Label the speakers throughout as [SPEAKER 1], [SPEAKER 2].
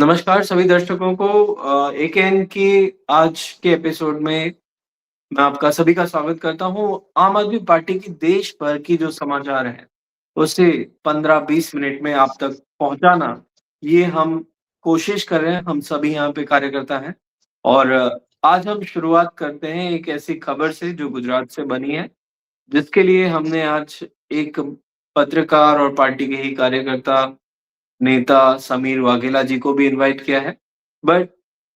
[SPEAKER 1] नमस्कार सभी दर्शकों को एकेएन की आज के एपिसोड में मैं आपका सभी का स्वागत करता हूँ। आम आदमी पार्टी की देश भर की जो समाचार हैं, उसे 15-20 मिनट में आप तक पहुँचाना, ये हम कोशिश कर रहे हैं, हम सभी यहाँ पे कार्यकर्ता हैं। और आज हम शुरुआत करते हैं एक ऐसी खबर से जो गुजरात से बनी है, जिसके लिए हमने आज एक पत्रकार और पार्टी के ही कार्यकर्ता नेता समीर वाघेला जी को भी इनवाइट किया है। बट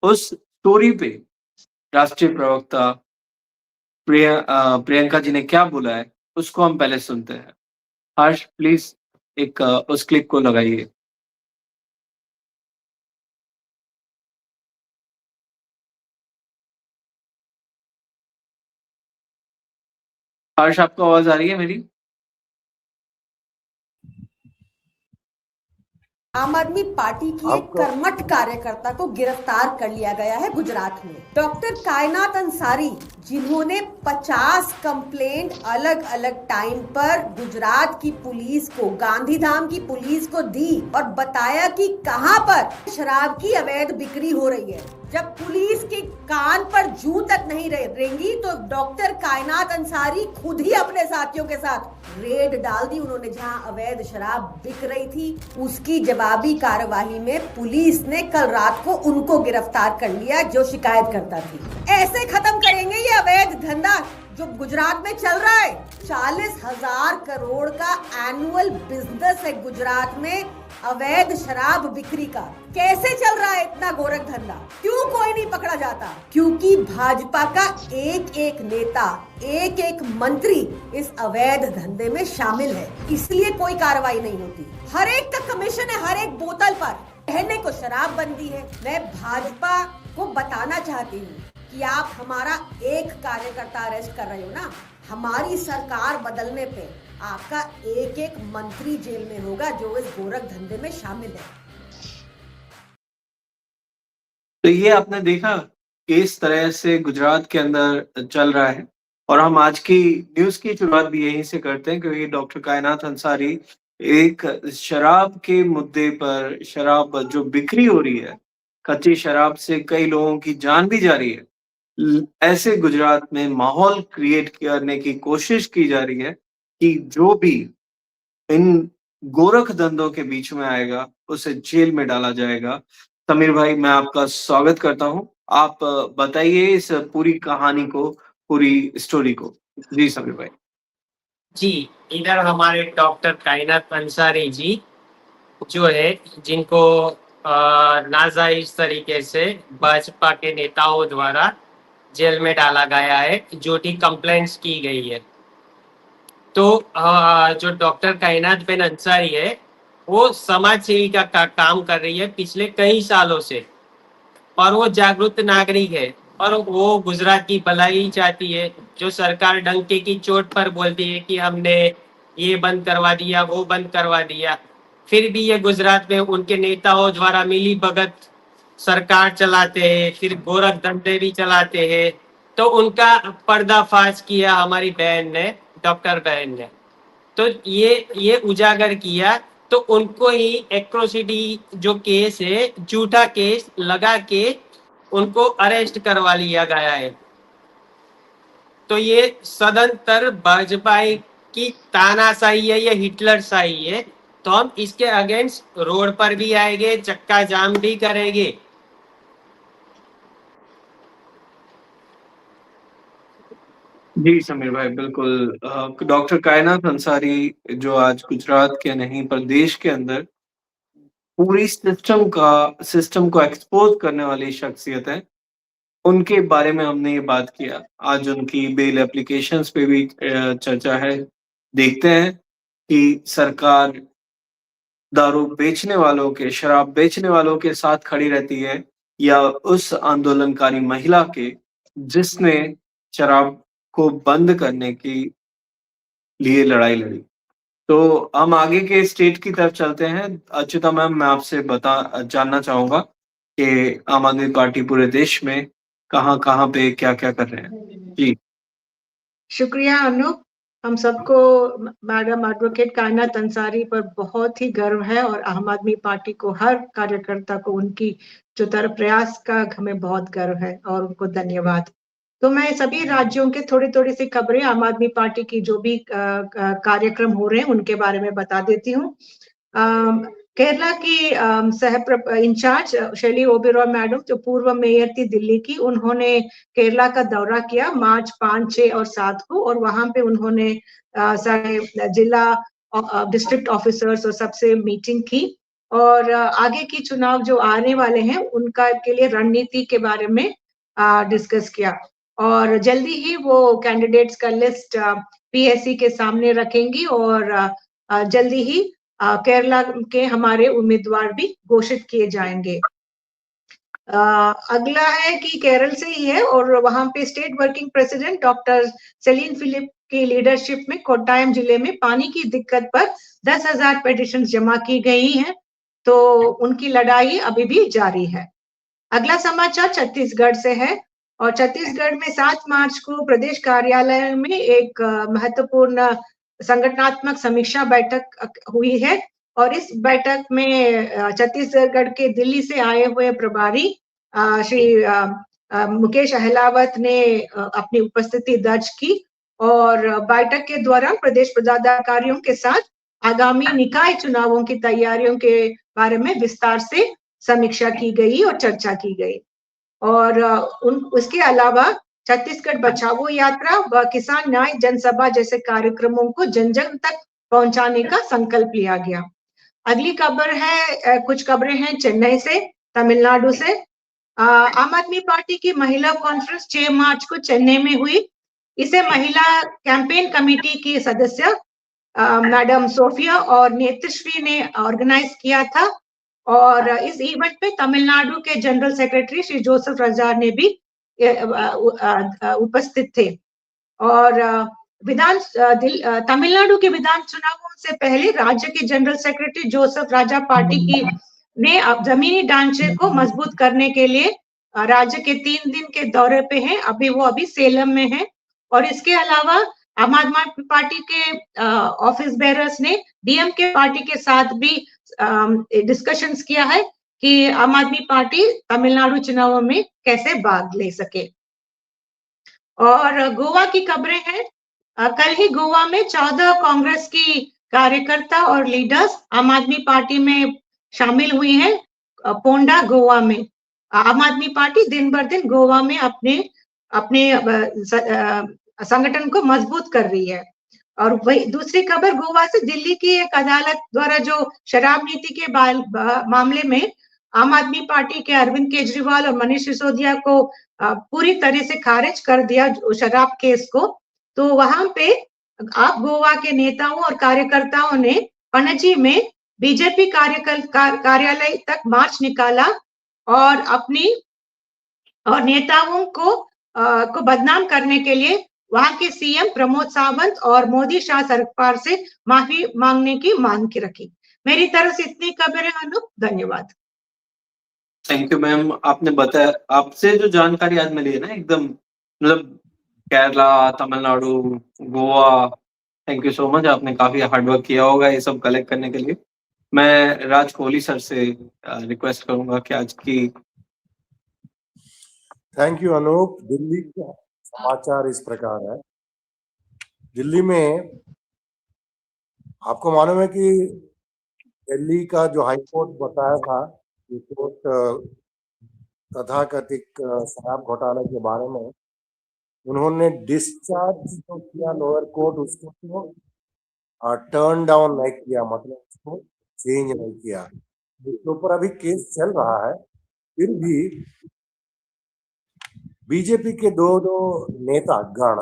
[SPEAKER 1] उस स्टोरी पे राष्ट्रीय प्रवक्ता प्रियंका जी ने क्या बोला है, उसको हम पहले सुनते हैं। हर्ष प्लीज़ एक उस क्लिप को लगाइए। हर्ष आपको आवाज़ आ रही है मेरी?
[SPEAKER 2] आम आदमी पार्टी की एक
[SPEAKER 3] आपको
[SPEAKER 2] कर्मठ कार्यकर्ता को गिरफ्तार कर लिया गया है गुजरात में। डॉक्टर कायनात अंसारी, जिन्होंने 50 कंप्लेंट अलग अलग टाइम पर गुजरात की पुलिस को, गांधीधाम की पुलिस को दी और बताया कि कहां पर शराब की अवैध बिक्री हो रही है। जब पुलिस के कान पर जूं तक नहीं रेंगी तो डॉक्टर कायनात अंसारी खुद ही अपने साथियों के साथ रेड डाल दी उन्होंने, जहां अवैध शराब बिक रही थी। उसकी जवाबी कार्यवाही में पुलिस ने कल रात को उनको गिरफ्तार कर लिया जो शिकायत करता थी। ऐसे खत्म करेंगे ये अवैध धंधा जो गुजरात में चल रहा है। 40,000 करोड़ का एनुअल बिजनेस है गुजरात में अवैध शराब बिक्री का। कैसे चल रहा है इतना गोरख धंधा? क्यों कोई नहीं पकड़ा जाता? क्योंकि भाजपा का एक एक नेता, एक एक मंत्री इस अवैध धंधे में शामिल है, इसलिए कोई कार्रवाई नहीं होती। हर एक का कमीशन है, हर एक बोतल पर। कहने को शराब बंदी है। मैं भाजपा को बताना चाहती हूँ कि आप हमारा एक कार्यकर्ता अरेस्ट कर रहे हो ना, हमारी सरकार बदलने पे आपका एक एक मंत्री जेल में होगा जो इस गोरख धंधे में शामिल है।
[SPEAKER 1] तो ये आपने देखा किस तरह से गुजरात के अंदर चल रहा है। और हम आज की न्यूज़ की शुरुआत भी यहीं से करते हैं क्योंकि डॉक्टर कायनात अंसारी एक शराब के मुद्दे पर, शराब जो बिक्री हो रही है, कच्ची शराब से कई लोगों की जान भी जा रही है। ऐसे गुजरात में माहौल क्रिएट करने की कोशिश की जा रही है कि जो भी इन गोरख धंधों के बीच में आएगा, उसे जेल में डाला जाएगा। समीर भाई, मैं आपका स्वागत करता हूँ। आप बताइए इस पूरी कहानी को, पूरी स्टोरी को। जी, समीर भाई।
[SPEAKER 3] जी, इधर हमारे डॉक्टर कायनात अंसारी जी जो है, जिनको नाजायज तरीके से भाजपा के नेताओं द्वारा जेल में डाला गया है, जो कि कंप्लेंट्स की गई है। तो जो डॉक्टर कायनात बेन अंसारी है, वो समाज सेवी का काम कर रही है पिछले कई सालों से, और वो जागरूक नागरिक है और वो गुजरात की भलाई चाहती है। जो सरकार डंके की चोट पर बोलती है कि हमने ये बंद करवा दिया, वो बंद करवा दिया, फिर भी ये गुजरात में उनके नेताओं द्वारा मिली भगत सरकार चलाते हैं, फिर गोरख धंधे भी चलाते हैं। तो उनका पर्दाफाश किया हमारी बहन ने, डॉक्टर बहन ने। तो ये उजागर किया, तो उनको ही एट्रोसिटी जो केस है, झूठा केस लगा के उनको अरेस्ट करवा लिया गया है। तो ये सदंतर भाजपा की तानाशाही है, ये हिटलरशाही है। तो हम इसके अगेंस्ट रोड पर भी आएंगे, चक्का जाम भी करेंगे।
[SPEAKER 1] जी, समीर भाई, बिल्कुल। डॉक्टर कायनात अंसारी जो आज गुजरात के नहीं पर देश के अंदर पूरी सिस्टम को एक्सपोज़ करने वाली शख्सियत है। उनके बारे में हमने ये बात किया। आज उनकी बेल एप्लीकेशंस पे भी चर्चा है। देखते हैं कि सरकार दारू बेचने वालों के, शराब बेचने वालों के साथ खड़ी रहती है या उस आंदोलनकारी महिला के जिसने शराब को बंद करने के लिए लड़ाई लड़ी। तो हम आगे के स्टेट की तरफ चलते हैं। अच्युता मैम, मैं आपसे जानना चाहूँगा कि आम आदमी पार्टी पूरे देश में कहाँ-कहाँ पे क्या-क्या कर रहे हैं? जी।
[SPEAKER 4] शुक्रिया अनूप। हम सबको मैडम एडवोकेट कायनात अंसारी पर बहुत ही गर्व है और आम आदमी पार्टी को, हर कार्यकर्ता को उनकी जो तरह प्रयास का हमें बहुत गर्व है और उनको धन्यवाद। तो मैं सभी राज्यों के थोड़ी थोड़ी सी खबरें आम आदमी पार्टी की जो भी कार्यक्रम हो रहे हैं उनके बारे में बता देती हूँ। केरला की सह इंचार्ज शैली ओबेरॉय मैडम जो पूर्व मेयर थी दिल्ली की, उन्होंने केरला का दौरा किया मार्च 5, 6 और 7 को, और वहां पे उन्होंने सारे जिला डिस्ट्रिक्ट ऑफिसर्स और सबसे मीटिंग की और आगे की चुनाव जो आने वाले हैं उनका के लिए रणनीति के बारे में डिस्कस किया और जल्दी ही वो कैंडिडेट्स का लिस्ट पीएससी के सामने रखेंगी और जल्दी ही केरला के हमारे उम्मीदवार भी घोषित किए जाएंगे। अगला है कि केरल से ही है और वहां पे state working president doctor Celine Philip की लीडरशिप में कोट्टायम जिले में पानी की दिक्कत पर 10,000 पिटीशन जमा की गई हैं, तो उनकी लड़ाई अभी भी जारी है। अगला समाचार छत्तीसगढ़ से है और छत्तीसगढ़ में 7 मार्च को प्रदेश कार्यालय में एक महत्वपूर्ण संगठनात्मक समीक्षा बैठक हुई है और इस बैठक में छत्तीसगढ़ के दिल्ली से आए हुए प्रभारी श्री मुकेश अहलावत ने अपनी उपस्थिति दर्ज की और बैठक के दौरान प्रदेश पदाधिकारियों के साथ आगामी निकाय चुनावों की तैयारियों के बारे में विस्तार से समीक्षा की गई और चर्चा की गई और उसके अलावा छत्तीसगढ़ बचाओ यात्रा व किसान न्याय जनसभा जैसे कार्यक्रमों को जन जन तक पहुंचाने का संकल्प लिया गया। अगली खबर है, कुछ खबरें हैं चेन्नई से, तमिलनाडु से। आम आदमी पार्टी की महिला कॉन्फ्रेंस 6 मार्च को चेन्नई में हुई। इसे महिला कैंपेन कमेटी की सदस्य मैडम सोफिया और नेत्रश्री ने ऑर्गेनाइज किया था और इस इवेंट में तमिलनाडु के जनरल सेक्रेटरी श्री जोसेफ रजार ने भी उपस्थित थे और तमिलनाडु के विधान चुनावों से पहले राज्य के जनरल सेक्रेटरी जोसेफ राजा पार्टी की ने जमीनी ढांचे को मजबूत करने के लिए राज्य के 3 दिन के दौरे पे हैं। वो अभी सेलम में है और इसके अलावा आम आदमी पार्टी के ऑफिस बेरर्स ने डीएम के पार्टी के साथ भी डिस्कशंस किया है कि आम आदमी पार्टी तमिलनाडु चुनावों में कैसे भाग ले सके। और गोवा की खबरें हैं। कल ही गोवा में 14 कांग्रेस की कार्यकर्ता और लीडर्स आम आदमी पार्टी में शामिल हुई हैं। पोंडा गोवा में आम आदमी पार्टी दिन बर दिन गोवा में अपने संगठन को मजबूत कर रही है। और वही दूसरी खबर, गोवा से दिल्ली की एक अदालत द्वारा जो शराब नीति के मामले में आम आदमी पार्टी के अरविंद केजरीवाल और मनीष सिसोदिया को पूरी तरह से खारिज कर दिया शराब केस को, तो वहां पे आप गोवा के नेताओं और कार्यकर्ताओं ने पणजी में बीजेपी कार्यालय तक मार्च निकाला और नेताओं को बदनाम करने के लिए वहां के सीएम प्रमोद सावंत और मोदी शाह सरकार से माफी मांगने की मांग की रखी। मेरी तरफ से इतनी खबरें अनूप, धन्यवाद।
[SPEAKER 1] थैंक यू मैम, आपने बताया, आपसे जो जानकारी आज मिली है ना एकदम मतलब Kerala, Tamil Nadu, Goa, thank you so much, आपने काफी हार्डवर्क किया होगा ये सब कलेक्ट करने के लिए। मैं राज कोहली सर से रिक्वेस्ट करूंगा कि आज की।
[SPEAKER 5] Thank you Anoop. दिल्ली का समाचार इस प्रकार है। दिल्ली में आपको मालूम है कि दिल्ली का जो हाई कोर्ट बताया था कि कोर्ट तथाकथित शराब घोटाले के बारे में उन्होंने डिस्चार्ज जो किया लोअर कोर्ट, उसको तो टर्न डाउन नहीं किया, मतलब उसको चेंज नहीं किया। इसके ऊपर अभी केस चल रहा है। फिर भी बीजेपी के दो नेता गण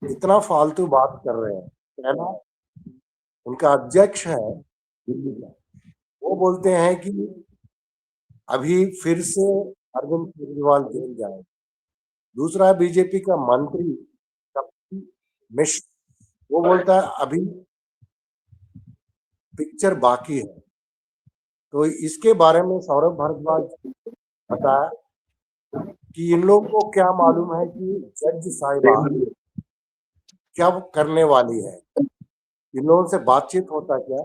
[SPEAKER 5] इतना फालतू बात कर रहे हैं। पहला, उनका अध्यक्ष है दिल्ली का, वो बोलते हैं कि अभी फिर से अरविंद केजरीवाल जेल जाए। दूसरा है बीजेपी का मंत्री कपिल मिश्र, वो बोलता है अभी पिक्चर बाकी है। तो इसके बारे में सौरभ भारद्वाज बताया कि इन लोगों को क्या मालूम है कि जज साहिबा क्या वो करने वाली है, इन लोगों से बातचीत होता क्या,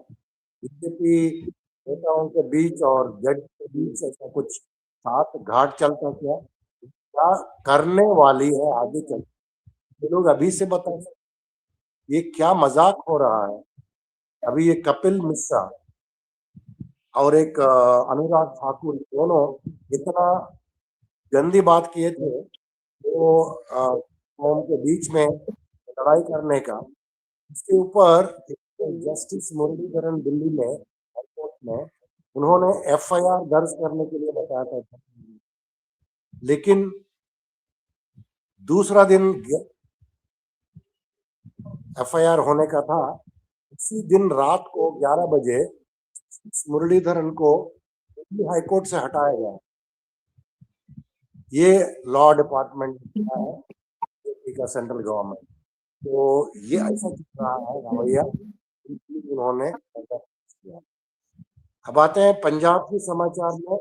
[SPEAKER 5] बीजेपी नेताओं के बीच और जज के बीच ऐसा कुछ साथ घाट चलता क्या करने वाली है आगे चल, ये लोग अभी से बता सकते। ये क्या मजाक हो रहा है। अभी ये कपिल मिश्रा और एक अनुराग ठाकुर दोनों इतना गंदी बात किए थे वो कौम के बीच में लड़ाई करने का, इसके ऊपर जस्टिस मुरलीधरन दिल्ली में हाईकोर्ट में उन्होंने एफआईआर दर्ज करने के लिए बताया था, लेकिन दूसरा दिन एफआईआर होने का था, उसी दिन रात को 11 बजे मुरलीधरन को दिल्ली हाईकोर्ट से हटाया गया। ये लॉ डिपार्टमेंट का सेंट्रल गवर्नमेंट, तो ये ऐसा चल रहा है रवैया, उन्होंने किया। अब आते हैं पंजाब के समाचार में।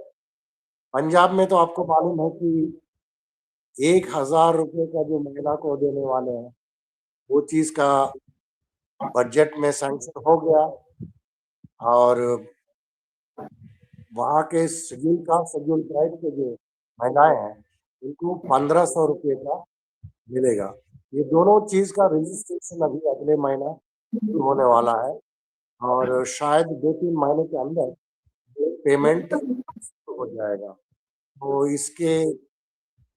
[SPEAKER 5] पंजाब में तो आपको मालूम है कि 1,000 रुपए का जो महिला को देने वाले हैं वो चीज का बजट में सैंक्शन हो गया, और वहाँ के शेड्यूल ट्राइब के जो महिलाएं हैं उनको 1,500 रुपये का मिलेगा। ये दोनों चीज का रजिस्ट्रेशन अभी अगले महीना शुरू होने वाला है, और शायद 2-3 महीने के अंदर पेमेंट हो जाएगा। तो इसके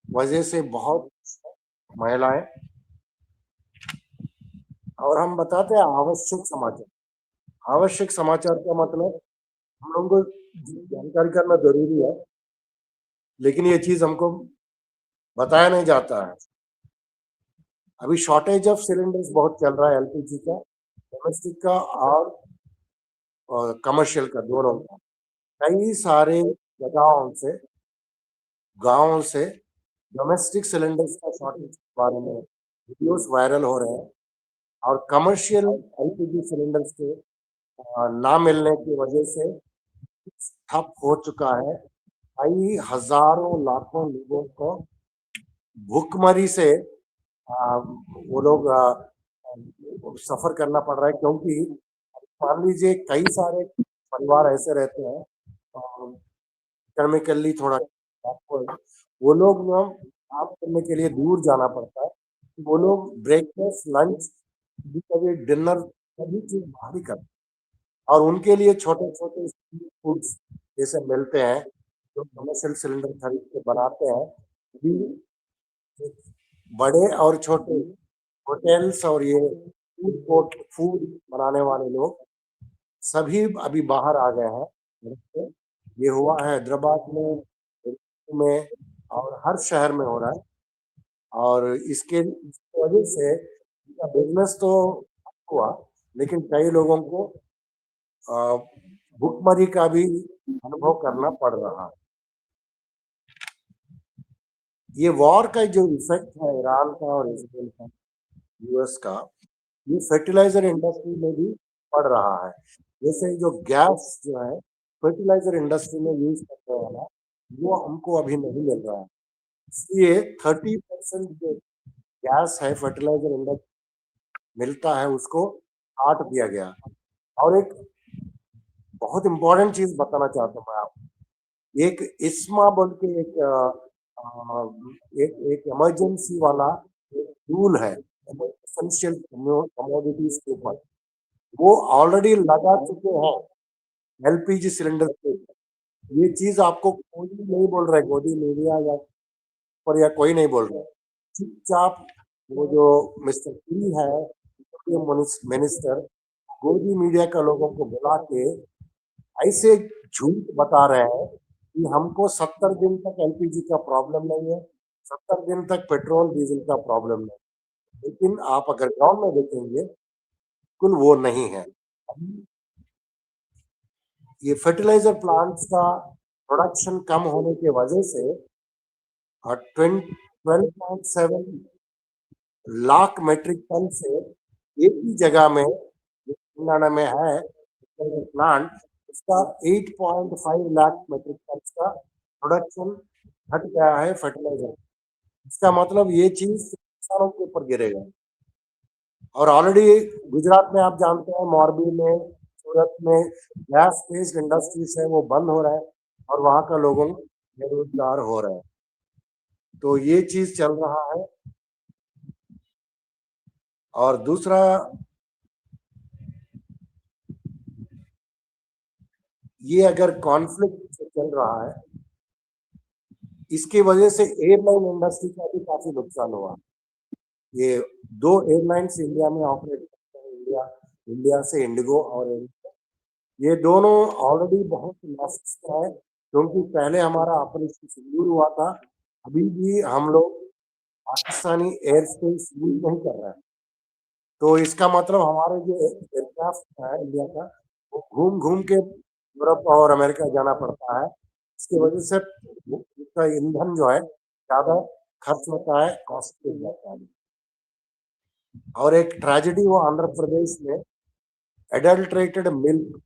[SPEAKER 5] वजह से बहुत महिलाएं, और हम बताते हैं आवश्यक समाचार। आवश्यक समाचार का मतलब हम लोगों को जानकारी करना जरूरी है, लेकिन ये चीज हमको बताया नहीं जाता है। अभी शॉर्टेज ऑफ सिलेंडर्स बहुत चल रहा है, एलपीजी का, डोमेस्टिक का और कमर्शियल का, दोनों का। कई सारे जगहों से, गांवों से डोमेस्टिक सिलेंडर्स का शॉर्टेज के बारे में वीडियोस वायरल हो रहे हैं, और कमर्शियल एलपीजी सिलेंडर्स के ना मिलने की वजह से ठप हो चुका है। कई हजारों लाखों लोगों को भूखमरी से वो लोग सफर करना पड़ रहा है, क्योंकि मान लीजिए कई सारे परिवार ऐसे रहते हैं इकोनॉमिकली थोड़ा, वो लोग काम करने के लिए दूर जाना पड़ता है, वो लोग ब्रेकफास्ट, लंच, कभी डिनर, सभी चीज बाहर ही करते हैं, और उनके लिए छोटे छोटे फूड्स जैसे मिलते हैं जो कमर्शियल सिलेंडर खरीद के बनाते हैं। बड़े और छोटे होटल्स और ये फूड बनाने वाले लोग सभी अभी बाहर आ गए हैं। ये हुआ है हैदराबाद में और हर शहर में हो रहा है, और इसके वजह से बिजनेस तो हुआ, लेकिन कई लोगों को भुखमरी का भी अनुभव करना पड़ रहा है। ये वॉर का जो इफेक्ट है ईरान का और इजराइल का, यूएस का, ये फर्टिलाइजर इंडस्ट्री में भी पड़ रहा है। जैसे जो गैस जो है फर्टिलाइजर इंडस्ट्री में यूज करने वाला, वो हमको अभी नहीं मिल रहा है, इसलिए 30% जो गैस है फर्टिलाइजर इंडस्ट्री मिलता है उसको काट दिया गया। और एक बहुत इंपॉर्टेंट चीज बताना चाहता हूँ मैं आपको, एक इस्मा बोल के एक इमरजेंसी वाला टूल है एसेंशियल कमोडिटीज के ऊपर, वो ऑलरेडी लगा चुके हैं एलपीजी सिलेंडर पे। ये चीज आपको कोई नहीं बोल रहा है, गोदी मीडिया या कोई नहीं बोल रहा है। चुपचाप वो जो मिस्टर पुरी है मिनिस्टर, गोदी मीडिया का लोगों को बुला के ऐसे झूठ बता रहे हैं कि हमको 70 दिन तक एलपीजी का प्रॉब्लम नहीं है, 70 दिन तक पेट्रोल डीजल का प्रॉब्लम नहीं, लेकिन आप अगर ग्राउंड में देखेंगे बिल्कुल वो नहीं है। ये फर्टिलाइजर प्लांट्स का प्रोडक्शन कम होने की वजह से 12.7 लाख मेट्रिक टन से एक ही जगह में तेलंगाना में है प्लांट, उसका 8.5 लाख मेट्रिक टन का प्रोडक्शन घट गया है फर्टिलाइजर। इसका मतलब ये चीज किसानों के ऊपर गिरेगा। और ऑलरेडी गुजरात में आप जानते हैं, मोरबी में, सूरत में गैस बेस्ड इंडस्ट्रीज है वो बंद हो रहा है और वहां का लोगों बेरोजगार हो रहे हैं। तो ये चीज चल रहा है। और दूसरा, ये अगर कॉन्फ्लिक्ट चल रहा है, इसकी वजह से एयरलाइन इंडस्ट्री का भी काफी नुकसान हुआ। ये 2 एयरलाइंस इंडिया में ऑपरेट करते हैं, इंडिया से इंडिगो और ये दोनों ऑलरेडी बहुत लॉसेस में है, क्योंकि पहले हमारा ऑपरेशन शेड्यूल हुआ था। अभी भी हम लोग पाकिस्तानी एयर स्पेस यूज नहीं कर रहे हैं। तो इसका मतलब हमारे जो एयरक्राफ्ट है इंडिया का, वो घूम घूम के यूरोप और अमेरिका जाना पड़ता है। इसकी वजह से उसका ईंधन जो है ज्यादा खर्च होता है, कॉस्टली जाता है। और एक ट्रेजेडी वो आंध्र प्रदेश में एडल्ट्रेटेड मिल्क,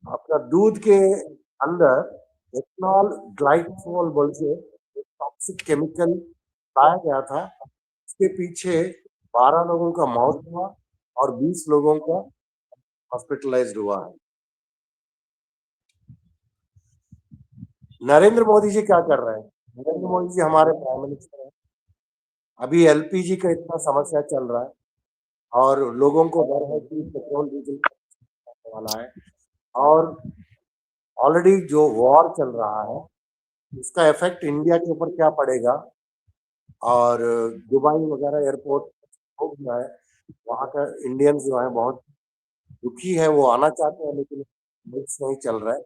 [SPEAKER 5] आपका दूध के अंदर एथनॉल ग्लाइकोल बोल के एक टॉक्सिक केमिकल पाया गया था। इसके पीछे 12 लोगों का मौत हुआ और 20 लोगों का हॉस्पिटलाइज्ड हुआ है। नरेंद्र मोदी जी क्या कर रहे हैं? नरेंद्र मोदी जी हमारे प्राइम मिनिस्टर हैं। अभी एलपीजी का इतना समस्या चल रहा है और लोगों को डर है कि पेट्रोल डीजल वाला है, और ऑलरेडी जो वॉर चल रहा है उसका इफेक्ट इंडिया के ऊपर क्या पड़ेगा। और दुबई वगैरह एयरपोर्ट हो गया है, वहाँ का इंडियंस जो है बहुत दुखी है, वो आना चाहते हैं लेकिन नहीं चल रहा है।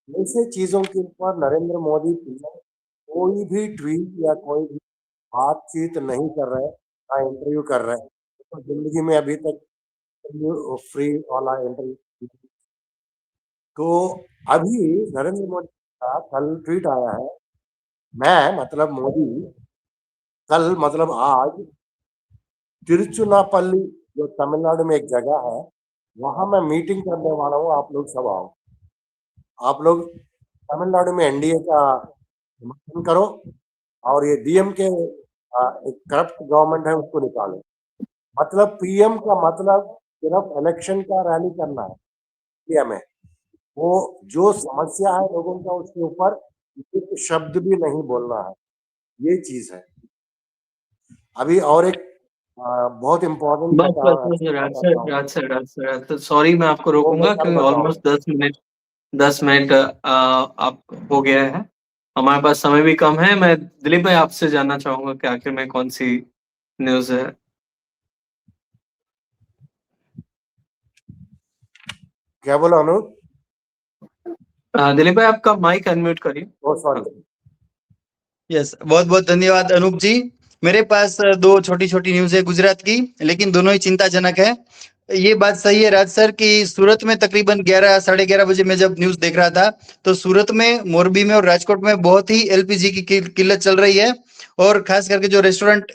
[SPEAKER 5] ऐसे चीजों के ऊपर नरेंद्र मोदी कोई भी ट्वीट या कोई भी बातचीत नहीं कर रहे, ना इंटरव्यू कर रहे हैं। तो जिंदगी में अभी तक फ्री वाला इंटरव्यू। तो अभी नरेंद्र मोदी का कल ट्वीट आया है, मैं मतलब मोदी कल मतलब आज तिरुचुनापल्ली जो तमिलनाडु में एक जगह है, वहां मैं मीटिंग करने वाला हूँ, आप लोग सब आओ। आप लोग तमिलनाडु में एनडीए का समर्थन करो और ये डीएमके एक करप्ट गवर्नमेंट है उसको निकालो। मतलब पीएम का मतलब सिर्फ इलेक्शन का रैली करना है इंडिया में, वो जो समस्या है लोगों का उसके ऊपर एक शब्द भी नहीं बोलना है, ये चीज है। अभी और एक बहुत इम्पोर्टेंट
[SPEAKER 1] तो सॉरी मैं आपको रोकूंगा क्योंकि ऑलमोस्ट 10 मिनट आप हो गया है, हमारे पास समय भी कम है। मैं दिलीप भाई आपसे जानना चाहूंगा कि आखिर में कौन सी न्यूज है।
[SPEAKER 5] क्या बोला अनूप?
[SPEAKER 1] दिलीप भाई आपका माइक अनम्यूट करिए।
[SPEAKER 5] सॉरी।
[SPEAKER 6] यस, बहुत बहुत धन्यवाद अनूप जी। मेरे पास 2 छोटी छोटी न्यूज है गुजरात की, लेकिन दोनों ही चिंताजनक है। ये बात सही है राज सर कि सूरत में तकरीबन 11 साढ़े 11 बजे मैं जब न्यूज देख रहा था तो सूरत में, मोरबी में और राजकोट में बहुत ही एलपीजी की किल्लत चल रही है। और खास करके जो रेस्टोरेंट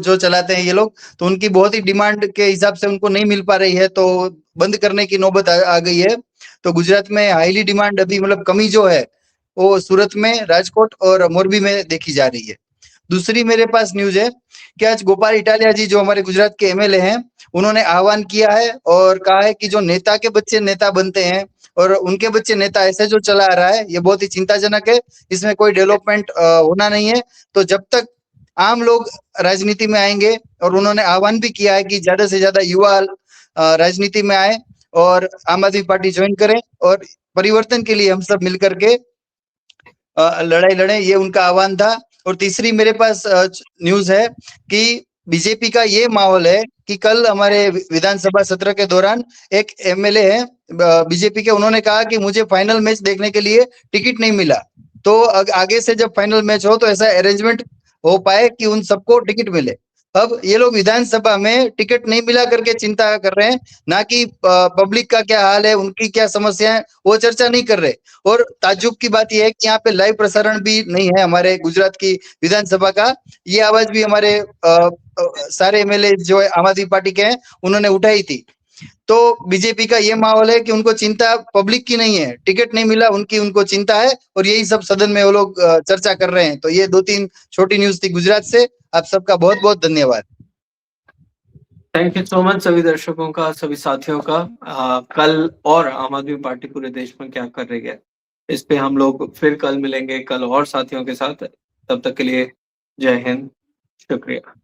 [SPEAKER 6] जो चलाते हैं ये लोग, तो उनकी बहुत ही डिमांड के हिसाब से उनको नहीं मिल पा रही है, तो बंद करने की नौबत आ गई है। तो गुजरात में हाईली डिमांड अभी मतलब कमी जो है वो सूरत में, राजकोट और मोरबी में देखी जा रही है। दूसरी मेरे पास न्यूज है कि आज गोपाल इटालिया जी जो हमारे गुजरात के एमएलए हैं, उन्होंने आह्वान किया है और कहा है कि जो नेता के बच्चे नेता बनते हैं और उनके बच्चे नेता ऐसे जो चला आ रहा है, ये बहुत ही चिंताजनक है। इसमें कोई डेवलपमेंट होना नहीं है। तो जब तक आम लोग राजनीति में आएंगे, और उन्होंने आह्वान भी किया है कि ज्यादा से ज्यादा युवा राजनीति में आए और आम आदमी पार्टी ज्वाइन करें और परिवर्तन के लिए हम सब मिलकर के लड़ाई लड़ें, ये उनका आह्वान था। और तीसरी मेरे पास न्यूज है कि बीजेपी का ये माहौल है कि कल हमारे विधानसभा सत्र के दौरान एक एमएलए है बीजेपी के, उन्होंने कहा कि मुझे फाइनल मैच देखने के लिए टिकट नहीं मिला। तो आगे से जब फाइनल मैच हो तो ऐसा अरेंजमेंट हो पाए कि उन सबको टिकट मिले। अब ये लोग विधानसभा में टिकट नहीं मिला करके चिंता कर रहे हैं, ना कि पब्लिक का क्या हाल है, उनकी क्या समस्या है, वो चर्चा नहीं कर रहे। और ताज्जुब की बात यह है कि यहाँ पे लाइव प्रसारण भी नहीं है हमारे गुजरात की विधानसभा का। ये आवाज भी हमारे सारे एमएलए जो आम आदमी पार्टी के हैं उन्होंने उठाई थी। तो बीजेपी का ये माहौल है कि उनको चिंता पब्लिक की नहीं है, टिकट नहीं मिला उनको चिंता है, और यही सब सदन में वो लोग चर्चा कर रहे हैं। तो ये 2-3 छोटी न्यूज थी गुजरात से। आप सबका बहुत बहुत धन्यवाद।
[SPEAKER 1] थैंक यू सो मच सभी दर्शकों का, सभी साथियों का। कल और आम आदमी पार्टी पूरे देश में क्या कर रही है, इस पे हम लोग फिर कल मिलेंगे, कल और साथियों के साथ। तब तक के लिए जय हिंद, शुक्रिया।